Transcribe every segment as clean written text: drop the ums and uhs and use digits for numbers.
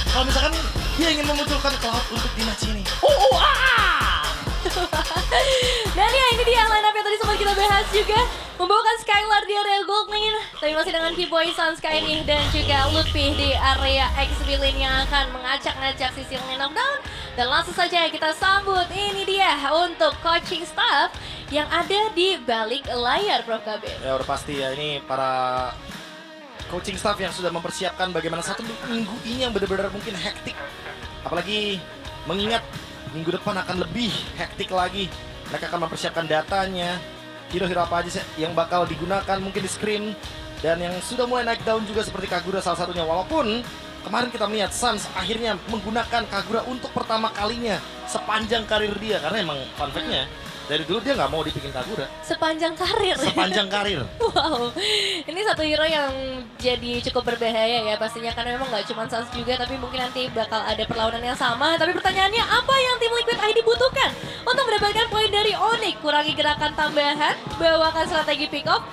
kalau misalkan dia ingin memunculkan Cloud untuk di match ini. Dan ya ini dia line up yang tadi sempat kita bahas juga. Membawakan Skylar di area gold lane. Tapi masih dengan Keyboy, Sunsky dan juga Lutfi di area X-Villain yang akan mengacak-ngacak sisi lane of down. Dan langsung saja kita sambut, ini dia untuk coaching staff yang ada di balik layar Prof Kabir. Ya udah pasti ya, ini para coaching staff yang sudah mempersiapkan bagaimana satu minggu ini yang benar-benar mungkin hektik. Apalagi mengingat minggu depan akan lebih hektik lagi. Mereka akan mempersiapkan datanya, hero-hero apa aja yang bakal digunakan mungkin di screen. Dan yang sudah mulai naik daun juga seperti Kagura salah satunya. Walaupun kemarin kita melihat Suns akhirnya menggunakan Kagura untuk pertama kalinya sepanjang karir dia. Karena emang fun fact-nya, dari dulu dia nggak mau dibikin Kagura. Sepanjang karir. Sepanjang karir. Wow, ini satu hero yang jadi cukup berbahaya ya pastinya karena memang nggak cuma Suns juga tapi mungkin nanti bakal ada perlawanan yang sama. Tapi pertanyaannya apa yang tim Liquid ID butuhkan untuk mendapatkan poin dari Onyx? Kurangi gerakan tambahan, bawakan strategi pick off,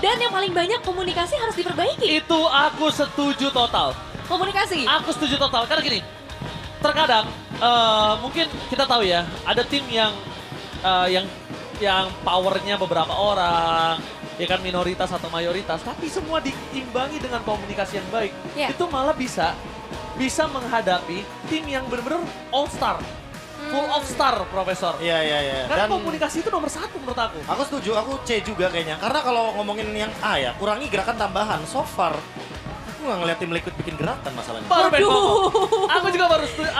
dan yang paling banyak komunikasi harus diperbaiki. Itu aku setuju total. Komunikasi. Aku setuju total karena gini, terkadang mungkin kita tahu ya ada tim yang powernya beberapa orang, ya kan minoritas atau mayoritas, tapi semua diimbangi dengan komunikasi yang baik. Yeah. Itu malah bisa menghadapi tim yang benar-benar all star, full of star, Profesor. Iya. Karena Dan komunikasi itu nomor satu menurut aku. aku setuju, aku C juga kayaknya. Karena kalau ngomongin yang A ya, kurangi gerakan tambahan. So far, aku nggak ngeliat tim Liquid bikin gerakan masalahnya. Baru pengen Waduh. ngomong.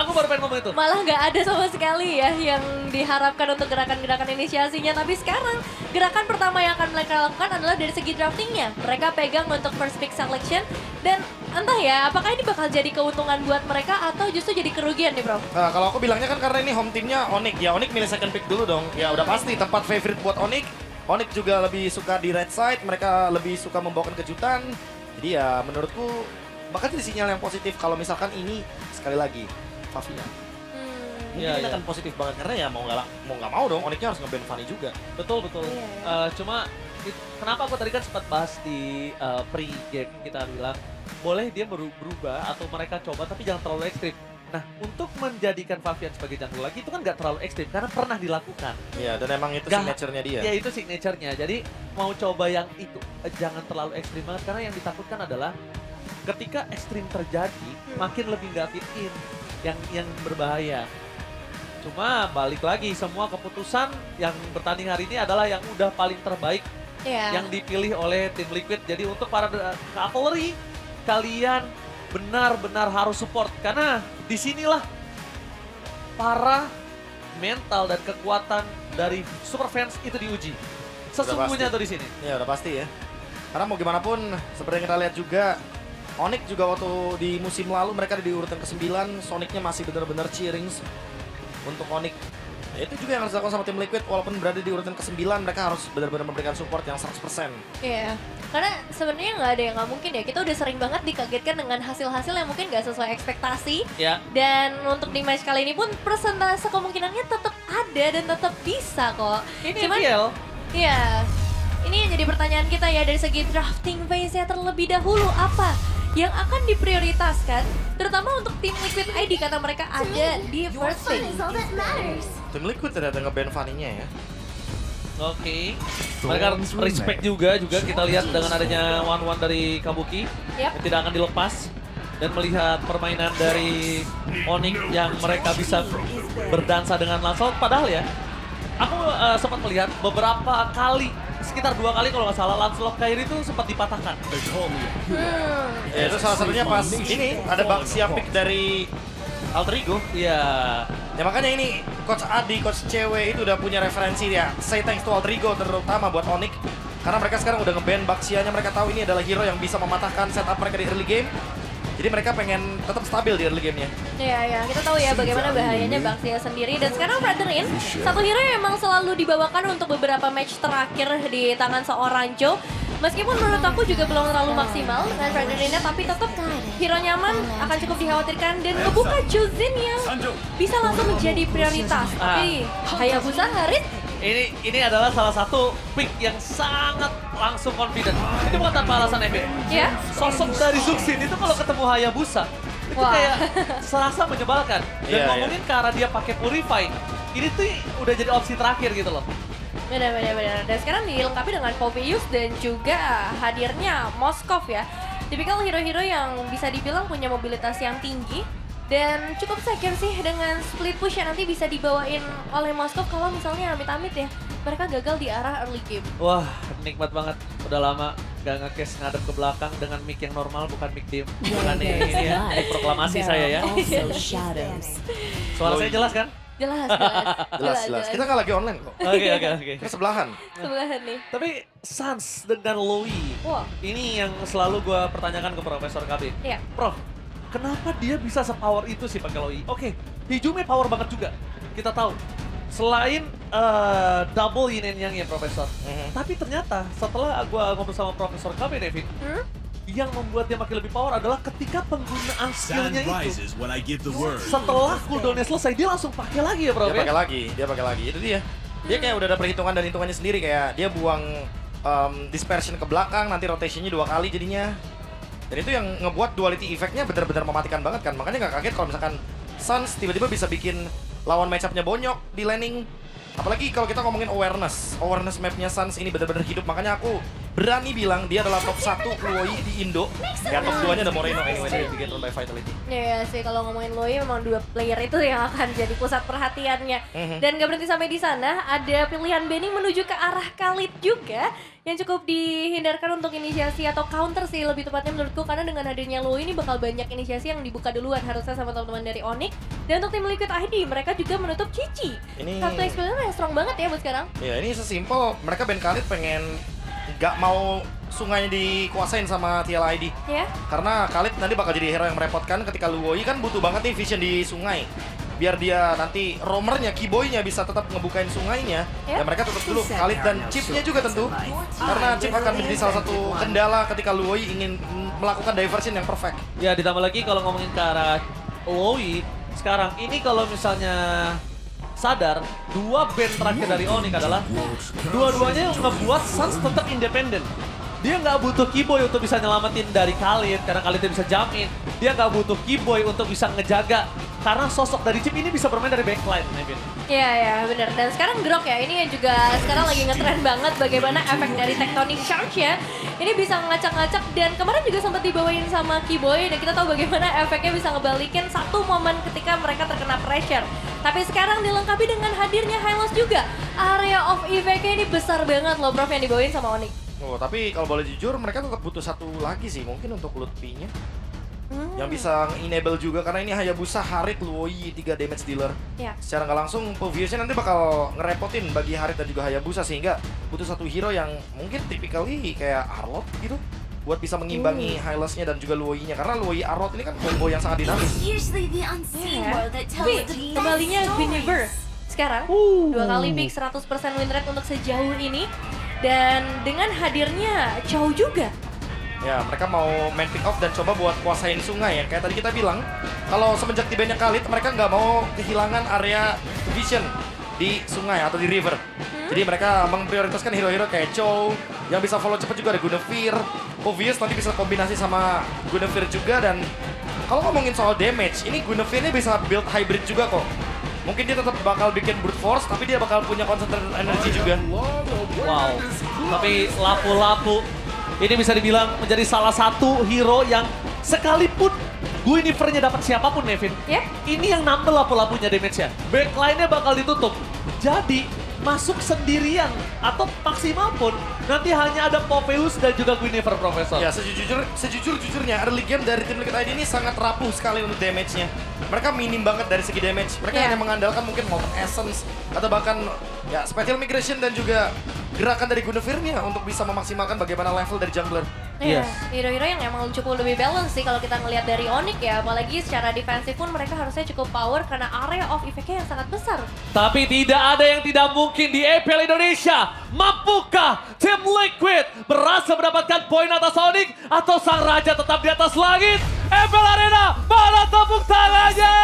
Aku baru pengen ngomong itu. Malah nggak ada sama sekali ya yang diharapkan untuk gerakan-gerakan inisiasinya. Tapi sekarang gerakan pertama yang akan mereka lakukan adalah dari segi draftingnya. Mereka pegang untuk first pick selection. Dan entah ya, apakah ini bakal jadi keuntungan buat mereka atau justru jadi kerugian nih bro? Nah, kalau aku bilangnya kan karena ini home timnya Onyx. Ya Onyx milih second pick dulu dong. Ya udah pasti tempat favorite buat Onyx. Onyx juga lebih suka di red side. Mereka lebih suka membawakan kejutan. Jadi ya menurutku bahkan jadi sinyal yang positif kalau misalkan ini sekali lagi Favina. Mungkin Iya, ini iya. akan positif banget karena ya mau nggak mau dong Onyxnya harus nge-ban Fanny juga. Betul. Iya. Cuma kenapa aku tadi kan sempat bahas di pre-game kita bilang boleh dia berubah atau mereka coba tapi jangan terlalu ekstrim. Nah untuk menjadikan Favian sebagai jungle lagi itu kan nggak terlalu ekstrim karena pernah dilakukan. Iya dan emang itu Nggak- signature-nya dia. Ya itu signature-nya. Jadi mau coba yang itu jangan terlalu ekstrim banget karena yang ditakutkan adalah ketika ekstrim terjadi makin lebih nggak fit in yang berbahaya. Cuma balik lagi semua keputusan yang bertanding hari ini adalah yang udah paling terbaik Iya. yang dipilih oleh tim Liquid. Jadi untuk para cavalry kalian benar-benar harus support karena disinilah para mental dan kekuatan dari super fans itu diuji. Sesungguhnya pasti. tuh di sini. Ya udah pasti ya. Karena mau gimana pun seperti yang kita lihat juga Onyx juga waktu di musim lalu mereka di urutan ke-9, Sonicnya masih benar-benar cheering untuk Onyx. Nah, itu juga yang harus dilakukan sama tim Liquid walaupun berada di urutan ke-9 mereka harus benar-benar memberikan support yang 100%. Iya, karena sebenarnya nggak ada yang nggak mungkin ya. Kita udah sering banget dikagetkan dengan hasil-hasil yang mungkin nggak sesuai ekspektasi. Ya. Dan untuk di match kali ini pun persentase kemungkinannya tetap ada dan tetap bisa kok. Ini Cuman, FPL. iya, ini yang jadi pertanyaan kita ya dari segi drafting phase-nya terlebih dahulu apa yang akan diprioritaskan, terutama untuk tim Liquid ID karena mereka ada di first pick. Tim Liquid ternyata nge-ban Fanny-nya ya. Oke. Mereka respect juga kita lihat dengan adanya one-one dari Kabuki Yap. yang tidak akan dilepas dan melihat permainan dari Onyx yang mereka bisa berdansa dengan Lancelot. Padahal ya, aku sempat melihat beberapa kali, sekitar 2 kali kalau nggak salah Lancelot Kairi itu sempat dipatahkan. Ya itu salah satunya pas ini ada Baxia pick dari Alter Ego. Iya. Ya makanya ini Coach Adi, Coach Cewek itu udah punya referensi ya. Say thanks to Alter Ego terutama buat Onyx. Karena mereka sekarang udah nge-ban Baxianya, mereka tahu ini adalah hero yang bisa mematahkan setup mereka di early game. Jadi mereka pengen tetap stabil di early game-nya. Iya, kita tahu ya bagaimana bahayanya Baxia sendiri. Dan sekarang Fredrin, satu hero yang memang selalu dibawakan untuk beberapa match terakhir di tangan seorang Joe. Meskipun menurut aku juga belum terlalu maksimal dengan Fredrinnya, tapi tetap hero nyaman akan cukup dikhawatirkan dan ngebuka Juzin yang bisa langsung menjadi prioritas. Tapi Hayabusa, Harit, Ini adalah salah satu pick yang sangat langsung confident. Itu bukan tanpa alasan Ebe. ya. Sosok dari Zuxin itu kalau ketemu Hayabusa Itu Wah. kayak serasa menyebalkan. Dan Iya, ngomongin ke arah dia pakai Purify, ini tuh udah jadi opsi terakhir gitu loh. Benar. Dan sekarang dilengkapi dengan Poveus dan juga hadirnya Moskov ya. Tipikal hero-hero yang bisa dibilang punya mobilitas yang tinggi dan cukup secure sih dengan split push yang nanti bisa dibawain oleh Moskov kalau misalnya amit-amit ya mereka gagal di arah early game. Wah, nikmat banget. Udah lama gak nge-case ngadep ke belakang dengan mic yang normal, bukan mic dim. Bukan ini ya, mic proklamasi saya ya. Also shadows. Suara saya jelas kan? Jelas. Jelas. Kita nggak lagi online kok. Oke. Kita sebelahan. Sebelahan nih. Tapi Sans dengan Loui, Wah, ini yang selalu gue pertanyakan ke Profesor KB. iya. Prof, kenapa dia bisa sepower itu sih pakai Loui? Oke, Hijumi power banget juga. Kita tahu. Selain double yin and yang ya Profesor. Tapi ternyata setelah gue ngobrol sama Profesor KB, Devin, yang membuat dia makin lebih power adalah ketika penggunaan Sound skillnya itu. rises when I give the word. Setelah cooldownnya selesai, dia langsung pakai lagi ya Prof. Dia ya? pakai lagi. Itu dia. Dia kayak udah ada perhitungan dan hitungannya sendiri, kayak dia buang dispersion ke belakang, nanti rotationnya 2 kali jadinya. Dan itu yang ngebuat duality effect-nya benar-benar mematikan banget kan. Makanya nggak kaget kalau misalkan Suns tiba-tiba bisa bikin lawan match-up-nya bonyok di laning. Apalagi kalau kita ngomongin awareness map-nya Suns ini benar-benar hidup. Makanya aku berani bilang dia adalah top 1 Luoi di Indo. Ya top 2-nya ada Moreno anyway dari Big Run by Vitality. Ya sih kalau ngomongin Loi memang 2 player itu yang akan jadi pusat perhatiannya. Dan gak berhenti sampai di sana, ada pilihan Benning menuju ke arah Khalid juga yang cukup dihindarkan untuk inisiasi atau counter sih lebih tepatnya menurutku, karena dengan hadirnya Loi ini bakal banyak inisiasi yang dibuka duluan harusnya sama teman-teman dari Onyx. Dan untuk tim Liquid ID mereka juga menutup Cici. Ini- Satu experience yang strong banget ya buat sekarang. Ya ini sesimpel, mereka ban Khalid pengen nggak mau sungainya dikuasain sama TLID. Ya. Karena Khalid nanti bakal jadi hero yang merepotkan ketika Luoi kan butuh banget nih vision di sungai. Biar dia nanti roamernya, keyboynya bisa tetap ngebukain sungainya. Ya. Ya mereka tutup dulu Khalid dan chipnya juga tentu. Karena chip akan menjadi salah satu kendala ketika Luoi ingin melakukan diversion yang perfect. Ya ditambah lagi kalau ngomongin ke arah Loui, sekarang ini kalau misalnya sadar, 2 band terakhir dari Onyx adalah dua-duanya yang ngebuat Suns tetap independen. Dia nggak butuh Keyboy untuk bisa nyelamatin dari Khalid, karena Khalidnya bisa jump in. Dia nggak butuh Keyboy untuk bisa ngejaga, karena sosok dari Chip ini bisa bermain dari backline, Nevin. Iya benar. Dan sekarang Grok ya, ini yang juga sekarang lagi ngetren banget bagaimana efek dari Tectonic Charge ya. Ini bisa ngacak-ngacak dan kemarin juga sempat dibawain sama Keyboy dan kita tahu bagaimana efeknya bisa ngebalikin satu momen ketika mereka terkena pressure. Tapi sekarang dilengkapi dengan hadirnya Hylos juga. Area of effect-nya ini besar banget loh Prof yang dibawain sama Onyx. Oh, tapi kalau boleh jujur mereka tetap butuh satu lagi sih mungkin untuk Lutfi-nya. Yang bisa enable juga karena ini Hayabusa, Harit, Luoi, 3 damage dealer. Ya. Secara nggak langsung Poviusnya nanti bakal ngerepotin bagi Harit dan juga Hayabusa sehingga butuh satu hero yang mungkin typically kayak Arlot gitu buat bisa mengimbangi Hylos-nya dan juga Luoi-nya karena Luoi Arlot ini kan combo yang sangat dinamis. Usually the unseen Ya. world that tells Tapi the kembalinya best Guinevere stories. sekarang 2 kali pick 100% win rate untuk sejauh ini. Dan dengan hadirnya Chow juga. Ya, mereka mau main pick off dan coba buat kuasain sungai ya. Kayak tadi kita bilang, kalau semenjak tibanya Khalid, mereka nggak mau kehilangan area vision di sungai atau di river. Jadi mereka memprioritaskan hero-hero kayak Chow, yang bisa follow cepat juga ada Guinevere. Obvious nanti bisa kombinasi sama Guinevere juga dan kalau ngomongin soal damage, ini Guinevere ini bisa build hybrid juga kok. Mungkin dia tetap bakal bikin brute force, tapi dia bakal punya concentrated energy juga. Wow, tapi lapu-lapu ini bisa dibilang menjadi salah satu hero yang sekalipun Guinevere-nya dapat siapapun, Nevin. Ya. Ini yang nambel lapu-lapunya damage-nya. Backline-nya bakal ditutup. Jadi masuk sendirian atau maksimal pun nanti hanya ada Poveus dan juga Guinevere, Profesor. Ya, sejujurnya early game dari tim Liquid ID ini sangat rapuh sekali untuk damage-nya. Mereka minim banget dari segi damage. Mereka Ya. hanya mengandalkan mungkin Molten Essence atau bahkan ya Spatial Migration dan juga gerakan dari Guinevere-nya untuk bisa memaksimalkan bagaimana level dari jungler. Iya, Yes. hero-hero yang emang cukup lebih balance sih kalau kita ngelihat dari Onyx ya. Apalagi secara defensif pun mereka harusnya cukup power karena area of effect-nya yang sangat besar. Tapi tidak ada yang tidak mungkin di EPL Indonesia. Mampukah tim Liquid berhasil mendapatkan poin atas Onyx atau sang raja tetap di atas langit? EPL Arena, mana tepuk tangannya?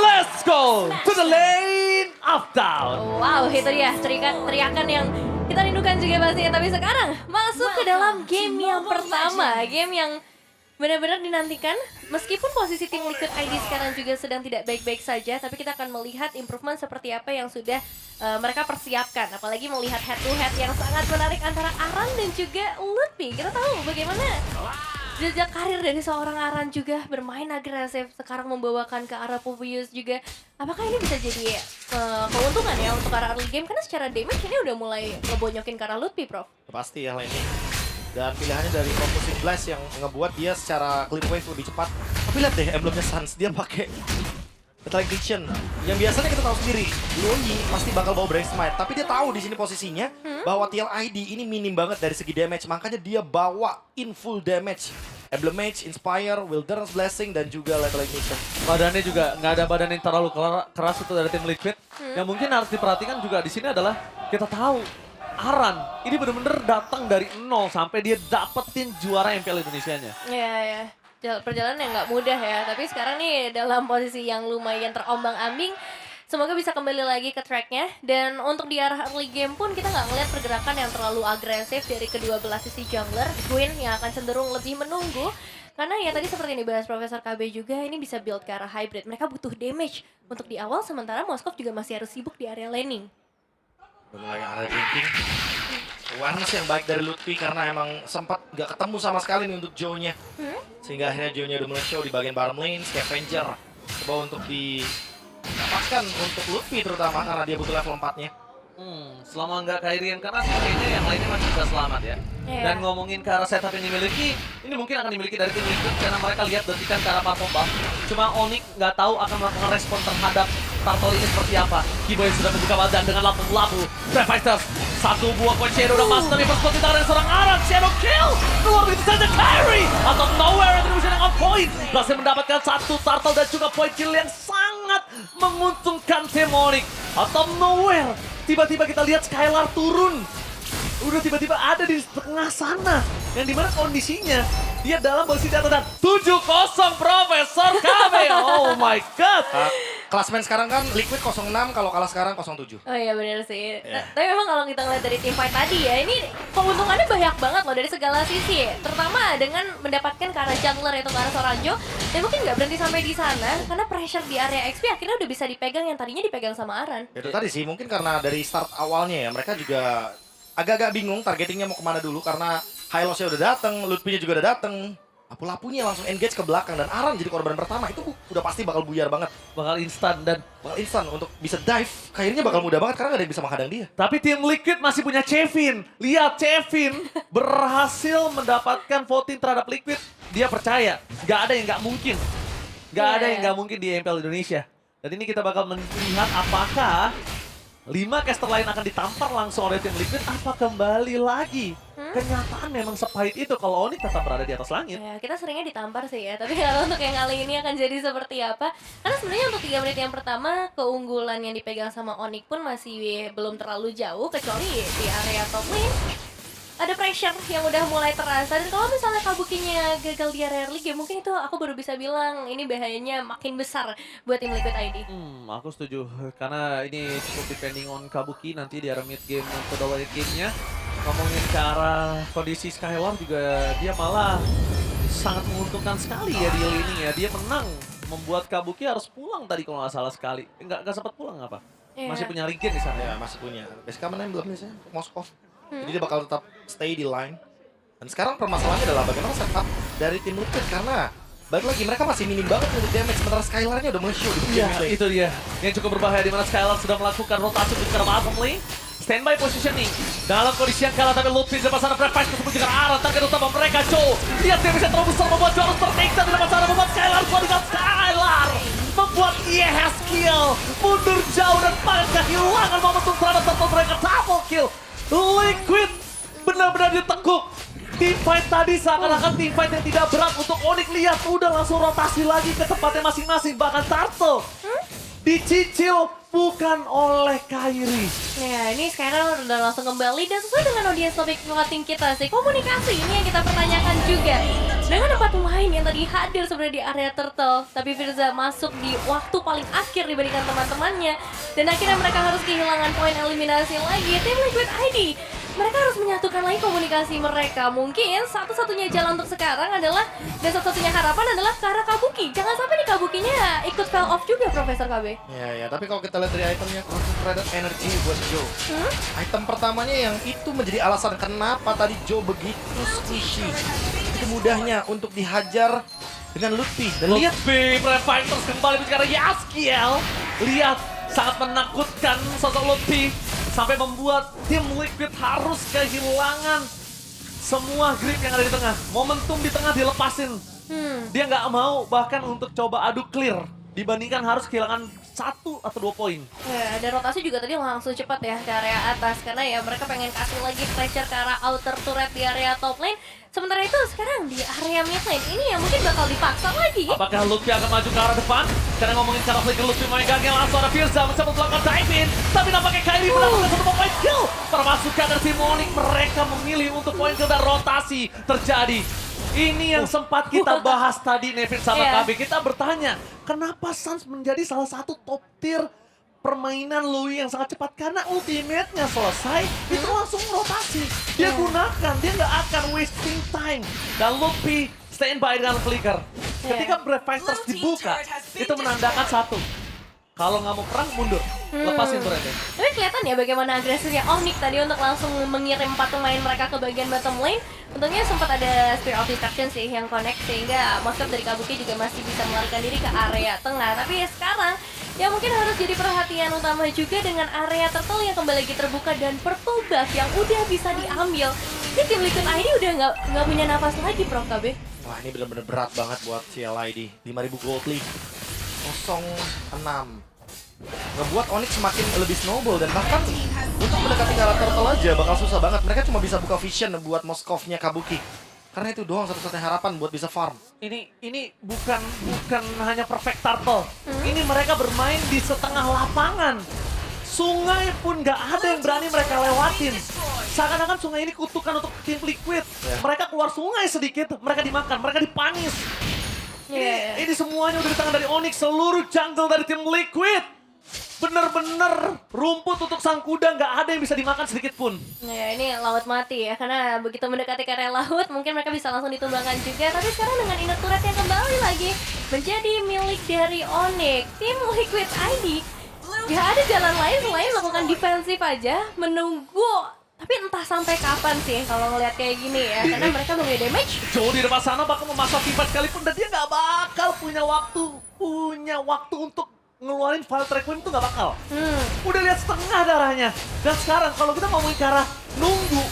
Let's go to the lane of down. Wow, itu dia teriakan yang kita rindukan juga pastinya. Tapi sekarang masuk ke dalam game yang pertama. Game yang benar-benar dinantikan. Meskipun posisi tim Liquid ID sekarang juga sedang tidak baik-baik saja, tapi kita akan melihat improvement seperti apa yang sudah mereka persiapkan. Apalagi melihat head-to-head yang sangat menarik antara Aran dan juga Lutfi. Kita tahu bagaimana jejak karir dari seorang Aran juga bermain agresif, sekarang membawakan ke arah Puvius juga. Apakah ini bisa jadi keuntungan ya untuk arah early game? Karena secara damage ini udah mulai ngebonyokin ke arah Lutfi, Prof. Pasti ya ini. Dan pilihannya dari Focusing Blast yang ngebuat dia secara clear wave lebih cepat. Tapi lihat deh emblemnya Suns, dia pakai Metallic Diction. Yang biasanya kita tahu sendiri, Luoyi pasti bakal bawa Brave Smite. Tapi dia tahu di sini posisinya bahwa TLID ini minim banget dari segi damage. Makanya dia bawa in full damage. Emblem Mage, Inspire, Wilderness Blessing, dan juga Lethal Ignition. Badannya juga nggak ada badan yang terlalu keras itu dari tim Liquid. Yang mungkin harus diperhatikan juga di sini adalah kita tahu Aran ini bener-bener datang dari nol sampai dia dapetin juara MPL Indonesianya. Iya, ya. Perjalanan yang nggak mudah ya. Tapi sekarang nih dalam posisi yang lumayan terombang-ambing. Semoga bisa kembali lagi ke tracknya. Dan untuk di arah early game pun kita nggak ngeliat pergerakan yang terlalu agresif dari kedua belah sisi jungler. Queen yang akan cenderung lebih menunggu. Karena ya tadi seperti yang dibahas Profesor KB juga, ini bisa build ke arah hybrid. Mereka butuh damage untuk di awal, sementara Moskov juga masih harus sibuk di area laning. Mulai ada drinking. Awareness yang baik dari Lutfi karena emang sempat nggak ketemu sama sekali nih untuk Joe-nya. Sehingga akhirnya Joe-nya udah mulai show di bagian bottom lane, Scavenger. Coba untuk didapatkan untuk Lutfi terutama karena dia butuh level 4-nya. Selama nggak Kairian karena kayaknya yang lainnya masih bisa selamat ya. Iya. Dan ngomongin ke arah setup yang dimiliki, ini mungkin akan dimiliki dari tim Liquid karena mereka lihat detikan ke arah platform buff. Cuma Onyx nggak tahu akan melakukan respon terhadap Turtle ini seperti apa. Kiboy sudah membuka badan dengan lapu-lapu. Brave Fighters, satu buah point Shadow udah master nih first blood di tangan dari seorang Aran. Shadow kill, keluar begitu saja Kyrie. Out of nowhere, Retribution yang on point. Berhasil mendapatkan satu Turtle dan juga point kill yang sangat menguntungkan tim Onyx. Out of nowhere, tiba-tiba kita lihat Skylar turun. Udah tiba-tiba ada di tengah sana. Yang dimana kondisinya dia dalam posisi di atas dan 7-0 Profesor KB. Oh my god. Klasmen sekarang kan Liquid 06, kalau kalah sekarang 07. Oh iya bener sih. Iya. Tapi memang kalau kita ngeliat dari tim fight tadi ya, ini keuntungannya banyak banget loh dari segala sisi. Terutama dengan mendapatkan ke arah jungler yaitu ke arah Soranjo. Dan mungkin nggak berhenti sampai di sana karena pressure di area XP akhirnya udah bisa dipegang yang tadinya dipegang sama Aran. Itu tadi sih, mungkin karena dari start awalnya ya, mereka juga agak-agak bingung targetingnya mau kemana dulu karena Hylos-nya udah dateng, Lutfi-nya juga udah dateng. Lapu-lapunya langsung engage ke belakang dan Aran jadi korban pertama, itu udah pasti bakal buyar banget. Bakal instan dan Bakal instan untuk bisa dive, kayaknya bakal mudah banget karena gak ada yang bisa menghadang dia. tapi tim Liquid masih punya Chevin. Lihat Chevin berhasil mendapatkan voting terhadap Liquid. Dia percaya, nggak ada yang nggak mungkin. Nggak ada yang nggak mungkin di MPL Indonesia. Dan ini kita bakal melihat apakah 5 caster lain akan ditampar langsung oleh tim Liquid apa kembali lagi. Kenyataan memang sepahit itu kalau Onyx tetap berada di atas langit. Ya, kita seringnya ditampar sih ya, tapi kalau untuk yang kali ini akan jadi seperti apa. Karena sebenarnya untuk 3 menit yang pertama, keunggulan yang dipegang sama Onyx pun masih belum terlalu jauh, kecuali di area top lane. Ada pressure yang udah mulai terasa, dan kalau misalnya Kabukinya gagal di area early game, mungkin itu aku baru bisa bilang ini bahayanya makin besar buat tim Liquid ID. Aku setuju karena ini cukup depending on Kabuki nanti di arah mid game atau late game-nya. Ngomongin ke arah kondisi Skylar juga dia malah sangat menguntungkan sekali ya di laning ya. Dia menang membuat Kabuki harus pulang tadi kalau nggak salah sekali. Nggak sempat pulang apa? Masih punya Regen di sana ya. Ya masih punya. BSK mana yang belum nih saya? Moskov. Jadi dia bakal tetap stay di line. Dan sekarang permasalahannya adalah bagaimana setup dari tim Liquid karena balik lagi mereka masih minim banget untuk damage sementara Skylar-nya udah mulai-show di Iya, game lane. itu dia. Yang cukup berbahaya di mana Skylar sudah melakukan rotasi untuk ke arah bottom lane. Standby positioning. Dalam kondisi yang kalah tapi Lutfi di depan sana Brave Fighters tersebut juga arah target utama mereka Joe. Lihat dia bisa terlalu besar membuat Joe harus tertiksa di depan sana membuat Skylar dengan Skylar. Membuat IES kill. Mundur jauh dan paling kehilangan momentum terhadap turtle mereka double kill. Liquid benar-benar ditekuk. Team fight tadi seakan-akan team fight yang tidak berat untuk Onyx. Lihat udah langsung rotasi lagi ke tempatnya masing-masing. Bahkan Turtle dicicil bukan oleh Kairi. Ya, ini sekarang udah langsung kembali dan sesuai dengan audience topik voting kita sih. Komunikasi ini yang kita pertanyakan juga. Dengan 4 pemain yang tadi hadir sebenarnya di area Turtle, tapi Firza masuk di waktu paling akhir dibandingkan teman-temannya. Dan akhirnya mereka harus kehilangan poin eliminasi lagi. Tim Liquid ID mereka harus menyatukan lagi komunikasi mereka. Mungkin satu-satunya jalan untuk sekarang adalah, dan satu-satunya harapan adalah ke arah Kabuki. Jangan sampai nih Kabukinya ikut fell off juga, Profesor KB. Ya, tapi kalau kita lihat dari itemnya, Concentrated Energy buat Joe. Item pertamanya yang itu menjadi alasan kenapa tadi Joe begitu squishy. Itu mudahnya untuk dihajar dengan Lutfi. Dan lihat Lutfi, Prime Fighters kembali bicara Yaskiel. Lihat, sangat menakutkan sosok Lutfi. Sampai membuat tim Liquid harus kehilangan semua grip yang ada di tengah. Momentum di tengah dilepasin. Dia nggak mau bahkan untuk coba adu clear. Dibandingkan harus kehilangan 1 atau 2 poin. Ya, dan rotasi juga tadi langsung cepat ya ke area atas. Karena ya mereka pengen kasih lagi pressure ke arah outer turret di area top lane. Sementara itu sekarang di area mid lane ini yang mungkin bakal dipaksa lagi. Apakah Lutfi akan maju ke arah depan? Karena ngomongin cara flicker Lutfi main gagal, langsung ada Firza mencoba melakukan dive in. Tapi nampaknya Kairi mendapatkan satu point kill. Permasukan dari tim Onyx, mereka memilih untuk point kill dan rotasi terjadi. Ini yang sempat kita bahas tadi Nevin sama KB. Kita bertanya, kenapa Suns menjadi salah satu top tier permainan Louis yang sangat cepat? Karena ultimate-nya selesai, itu langsung rotasi. Dia gunakan, dia nggak akan wasting time. Dan Lutfi standby dengan flicker. Ketika Brave Fighters dibuka, itu menandakan satu. Kalau nggak mau perang, mundur. Lepasin turretnya. Tapi kelihatan ya bagaimana agresifnya Onyx tadi untuk langsung mengirim 4 pemain mereka ke bagian bottom lane. Untungnya sempat ada Spear of Destruction sih yang connect sehingga Moskov dari Kabuki juga masih bisa melarikan diri ke area tengah. Tapi ya sekarang ya mungkin harus jadi perhatian utama juga dengan area turtle yang kembali lagi terbuka dan purple buff yang udah bisa diambil. Ini tim Liquid ID udah nggak punya nafas lagi, Prof KB. wah, ini benar-benar berat banget buat CLID. 5.000 gold lead. 0-6. Ngebuat Onyx semakin lebih snowball dan bahkan untuk mendekati ke arah turtle aja bakal susah banget. Mereka cuma bisa buka vision buat Moskovnya Kabuki. Karena itu doang satu-satunya harapan buat bisa farm. Ini bukan hanya perfect turtle. Ini mereka bermain di setengah lapangan. Sungai pun nggak ada yang berani mereka lewatin. Seakan-akan sungai ini kutukan untuk tim Liquid. Mereka keluar sungai sedikit, mereka dimakan, mereka dipanis. Ini semuanya udah di tangan dari Onyx, seluruh jungle dari tim Liquid. Bener-bener rumput untuk sang kuda, nggak ada yang bisa dimakan sedikit pun. Ya ini laut mati ya, karena begitu mendekati ke area laut mungkin mereka bisa langsung ditumbangkan juga. Tapi sekarang dengan inner turret yang kembali lagi menjadi milik dari Onyx, tim Liquid ID gak ada jalan lain selain melakukan defensif aja, menunggu. Tapi entah sampai kapan sih kalau ngeliat kayak gini ya, karena mereka belum ada damage. Joe di depan sana bakal memasang pipa sekalipun dan dia nggak bakal punya waktu untuk ngeluarin file track win itu nggak bakal. Udah lihat setengah darahnya. Dan sekarang kalau kita ngomongin ke arah nunggu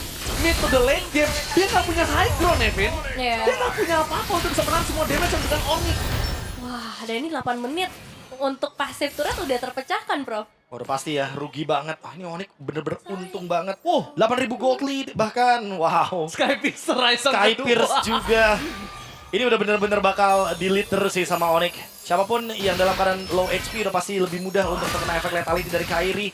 mid to the late game, dia nggak punya high ground, Nevin. Dia nggak punya apa-apa untuk bisa menang semua damage yang dengan Onyx. Wah, dan ini 8 menit untuk passive turret udah terpecahkan, Prof. Udah pasti ya, rugi banget. Ini Onyx bener-bener untung banget. 8.000 gold lead bahkan. Wow. Skypiercer Ryzen Skypierce juga. Ini udah bener-bener bakal di-lead terus sih sama Onyx. Siapapun yang dalam keadaan low HP udah pasti lebih mudah untuk terkena efek lethality dari Kairi.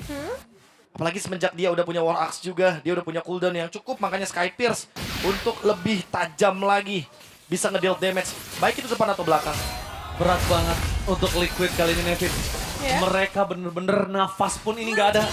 Apalagi semenjak dia udah punya War Axe juga, dia udah punya cooldown yang cukup, makanya Skypierce untuk lebih tajam lagi bisa ngedeal damage, baik itu depan atau belakang. Berat banget untuk Liquid kali ini, Nevin. Mereka bener-bener nafas pun ini nggak ada.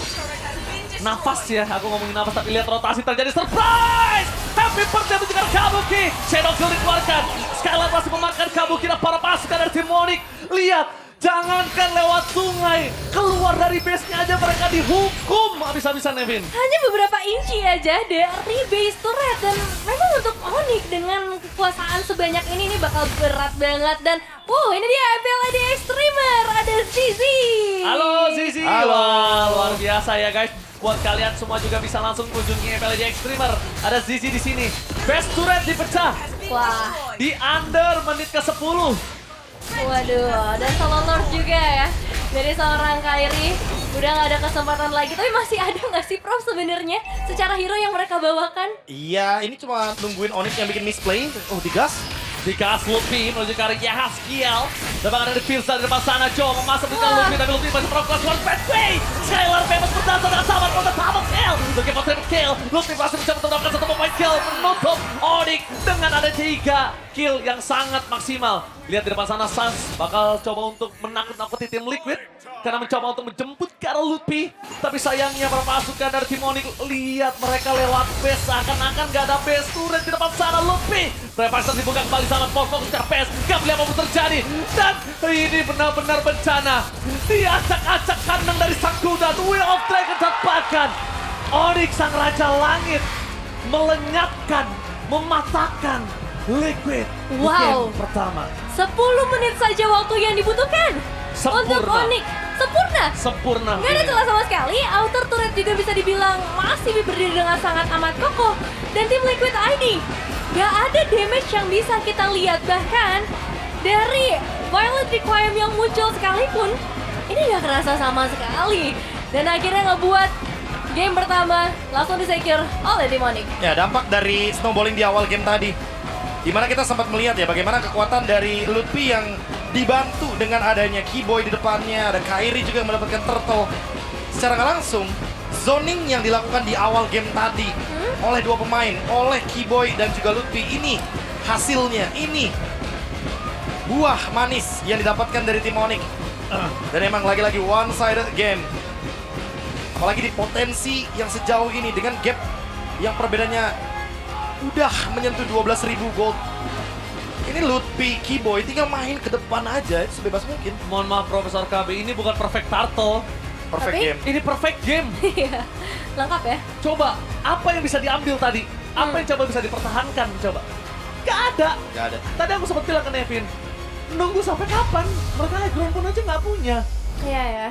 Nafas ya, aku ngomongin nafas tapi lihat rotasi terjadi, surprise! Happy birthday untuk Kabuki! Shadow Field dikeluarkan, Skylar masih memakan Kabuki dan para pasukan dari tim Onyx. Lihat, jangankan lewat sungai, keluar dari base-nya aja mereka dihukum habis-habisan, Nevin. Hanya beberapa inci aja dari base turret, dan memang untuk Onyx dengan kekuasaan sebanyak ini bakal berat banget. Dan ini dia MPLAD Extremer, ada Zizi. Halo Zizi. Halo. Wah, luar biasa ya guys. Buat kalian semua juga bisa langsung kunjungi MPLAD Extremer. Ada Zizi di sini. Best turret dipecah. Wah. Di under menit ke-10. Waduh, dan solo lord juga ya dari seorang Kairi. Udah nggak ada kesempatan lagi, tapi masih ada nggak sih, Prof, sebenarnya secara hero yang mereka bawakan? Iya, ini cuma nungguin Onyx yang bikin misplay. Digas. Digas Lutfi menuju ke arah Yahaskiel. Dan ada di Firza di depan sana. Joe memasuk di depan Lutfi, tapi Lutfi masih melakukan keluar Bedway. Skylar famous berdansa dengan sahabat untuk double kill. Looking for triple kill. Lutfi masih bisa mendapatkan satu pemain kill. Menutup Onyx dengan ada 3 kill yang sangat maksimal. Lihat di depan sana Sans bakal coba untuk menakut-nakuti tim Liquid. Karena mencoba untuk menjemput ke arah Lutfi. Tapi sayangnya para pasukan dari tim Onyx, lihat mereka lewat base. Seakan-akan gak ada base turret di depan sana Lutfi. Revival dibuka kembali sama fokus ke base. Gak boleh apa-apa terjadi. Dan ini benar-benar bencana. Diacak-acak kandang dari sang kuda. Wheel of Dragon dapatkan. Onyx sang Raja Langit melenyapkan, mematahkan Liquid di Wow. game pertama. 10 menit saja waktu yang dibutuhkan untuk Sempurna. Onyx. Sempurna. Sempurna. Nggak ada celah sama sekali, outer turret juga bisa dibilang masih berdiri dengan sangat amat kokoh. Dan tim Liquid ID, nggak ada damage yang bisa kita lihat. Bahkan dari Violent Requiem yang muncul sekalipun, ini nggak kerasa sama sekali. Dan akhirnya ngebuat game pertama langsung disecure oleh tim Onyx. Ya, dampak dari snowballing di awal game tadi. Dimana kita sempat melihat ya bagaimana kekuatan dari Lutfi yang dibantu dengan adanya Keyboy di depannya. Ada Kairi juga yang mendapatkan turtle. Secara nggak langsung, zoning yang dilakukan di awal game tadi oleh dua pemain, oleh Keyboy dan juga Lutfi, ini hasilnya, ini buah manis yang didapatkan dari tim Onyx. Dan emang lagi-lagi one-sided game. Apalagi di potensi yang sejauh ini dengan gap yang perbedaannya udah menyentuh 12.000 gold. Ini Lutfi, Keyboy tinggal main ke depan aja sebebas mungkin. Mohon maaf Profesor KB, ini bukan perfect turtle. Perfect Tapi- game. Ini perfect game. Iya, lengkap ya. Coba, apa yang bisa diambil tadi? Apa yang coba bisa dipertahankan? Coba. Gak ada. Gak ada. Tadi aku sempat bilang ke Nevin, nunggu sampai kapan? Mereka ground pun aja nggak punya. Iya ya.